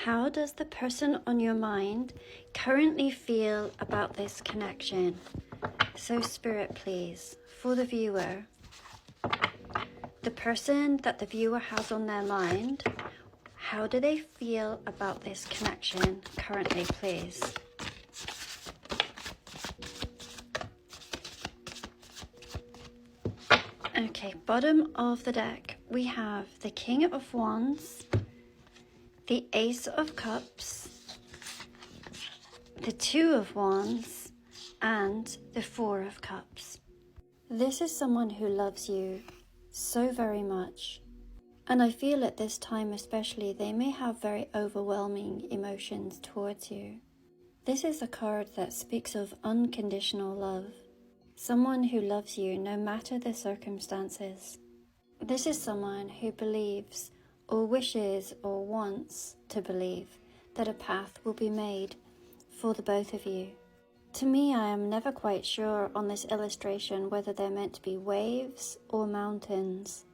How does the person on your mind currently feel about this connection? So Spirit, please, for the viewer, the person that the viewer has on their mind, how do they feel about this connection currently, please? Okay, bottom of the deck, we have the King of Wands, the Ace of Cups, the Two of Wands, and the Four of Cups. This is someone who loves you so very much. And I feel at this time especially, they may have very overwhelming emotions towards you. This is a card that speaks of unconditional love. Someone who loves you no matter the circumstances. This is someone who believes or wishes or wants to believe that a path will be made for the both of you. To me, I am never quite sure on this illustration whether they're meant to be waves or mountains.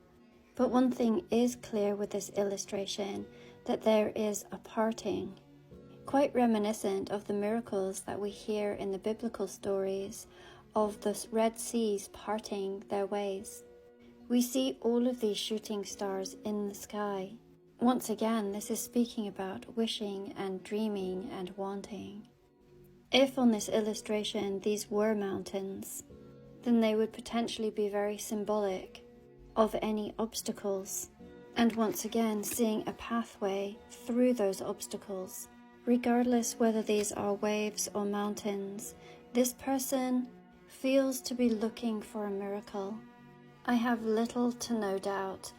But one thing is clear with this illustration, that there is a parting, quite reminiscent of the miracles that we hear in the biblical stories of the Red Seas parting their ways. We see all of these shooting stars in the sky. Once again, this is speaking about wishing and dreaming and wanting. If on this illustration these were mountains, then they would potentially be very symbolic of any obstacles, and once again seeing a pathway through those obstacles. Regardless whether these are waves or mountains, this person feels to be looking for a miracle. I have little to no doubt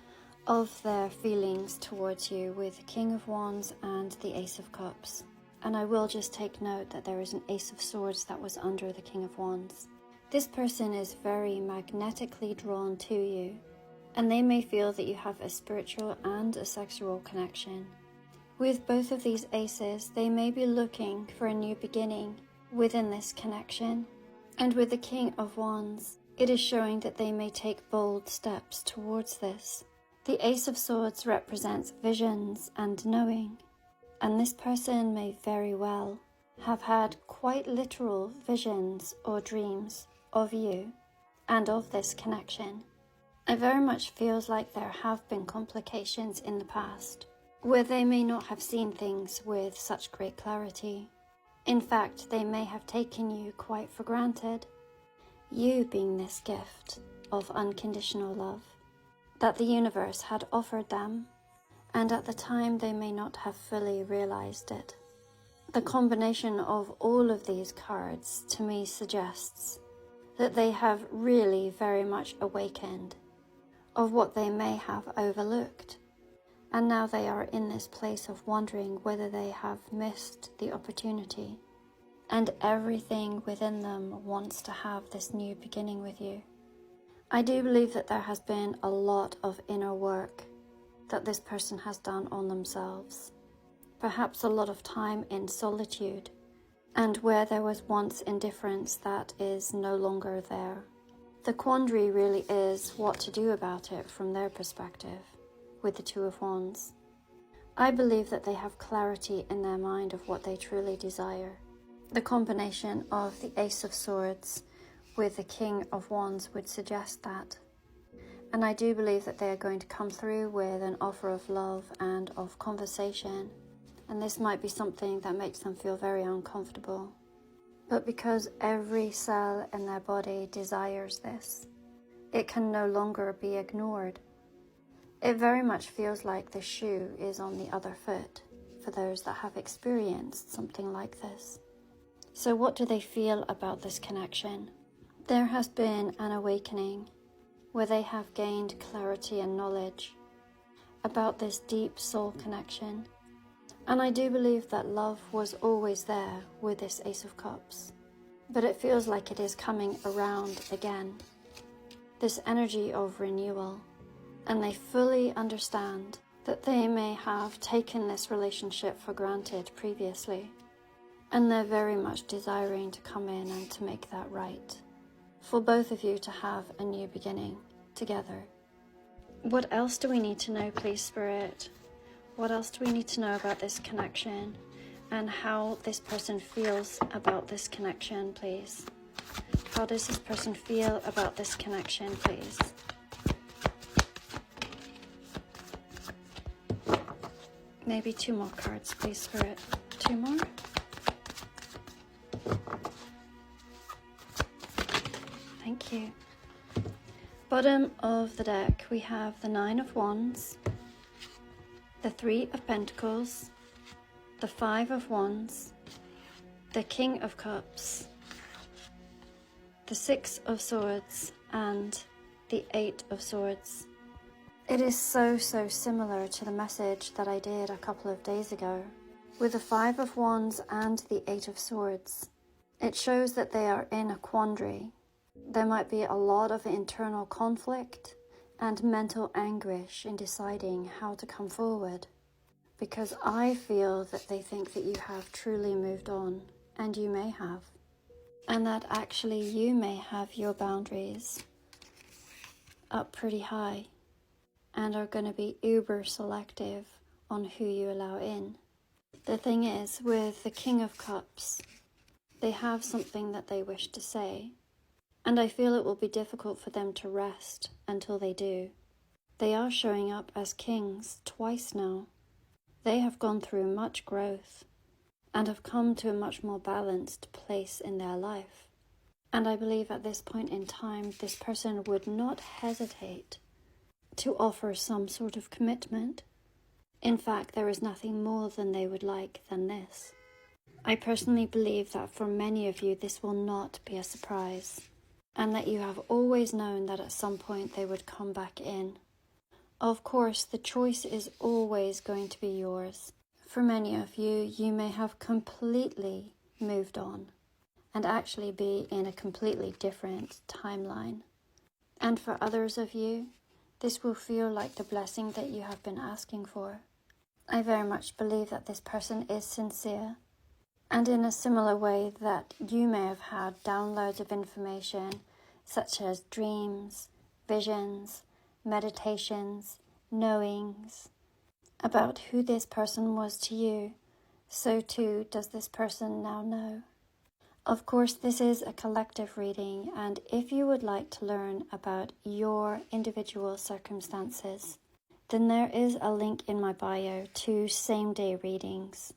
of their feelings towards you with King of Wands and the Ace of Cups. And I will just take note that there is an Ace of Swords that was under the King of Wands. This person is very magnetically drawn to you, and they may feel that you have a spiritual and a sexual connection. With both of these aces, they may be looking for a new beginning within this connection. And with the King of Wands, it is showing that they may take bold steps towards this. The Ace of Swords represents visions and knowing. And this person may very well have had quite literal visions or dreams of you and of this connection. It very much feels like there have been complications in the past, where they may not have seen things with such great clarity. In fact, they may have taken you quite for granted, you being this gift of unconditional love that the universe had offered them, and at the time they may not have fully realized it. The combination of all of these cards to me suggests that they have really very much awakened of what they may have overlooked, and now they are in this place of wondering whether they have missed the opportunity, and everything within them wants to have this new beginning with you. I do believe that there has been a lot of inner work that this person has done on themselves, perhaps a lot of time in solitude, and where there was once indifference that is no longer there. The quandary really is what to do about it from their perspective with the Two of Wands. I believe that they have clarity in their mind of what they truly desire. The combination of the Ace of Swords with the King of Wands would suggest that. And I do believe that they are going to come through with an offer of love and of conversation. And this might be something that makes them feel very uncomfortable. But because every cell in their body desires this, it can no longer be ignored. It very much feels like the shoe is on the other foot for those that have experienced something like this. So what do they feel about this connection? There has been an awakening where they have gained clarity and knowledge about this deep soul connection. And I do believe that love was always there with this Ace of Cups, but it feels like it is coming around again. This energy of renewal, and they fully understand that they may have taken this relationship for granted previously, and they're very much desiring to come in and to make that right, for both of you to have a new beginning together. What else do we need to know, please, Spirit? What else do we need to know about this connection and how this person feels about this connection, please? How does this person feel about this connection, please? Maybe 2 more cards, please, Spirit. 2 more. Thank you. Bottom of the deck, we have the 9 of Wands, the 3 of Pentacles, the 5 of Wands, the King of Cups, the 6 of Swords, and the 8 of Swords. It is so similar to the message that I did a couple of days ago with the 5 of Wands and the 8 of Swords. It shows that they are in a quandary. There might be a lot of internal conflict and mental anguish in deciding how to come forward, because I feel that they think that you have truly moved on, and you may have, and that actually you may have your boundaries up pretty high and are going to be uber selective on who you allow in. The thing is, with the King of Cups, they have something that they wish to say, and I feel it will be difficult for them to rest until they do. They are showing up as kings twice now. They have gone through much growth and have come to a much more balanced place in their life. And I believe at this point in time, this person would not hesitate to offer some sort of commitment. In fact, there is nothing more than they would like than this. I personally believe that for many of you, this will not be a surprise, and that you have always known that at some point they would come back in. Of course, the choice is always going to be yours. For many of you, you may have completely moved on and actually be in a completely different timeline. And for others of you, this will feel like the blessing that you have been asking for. I very much believe that this person is sincere, and in a similar way that you may have had downloads of information such as dreams, visions, meditations, knowings about who this person was to you, so too does this person now know. Of course, this is a collective reading, and if you would like to learn about your individual circumstances, then there is a link in my bio to same-day readings.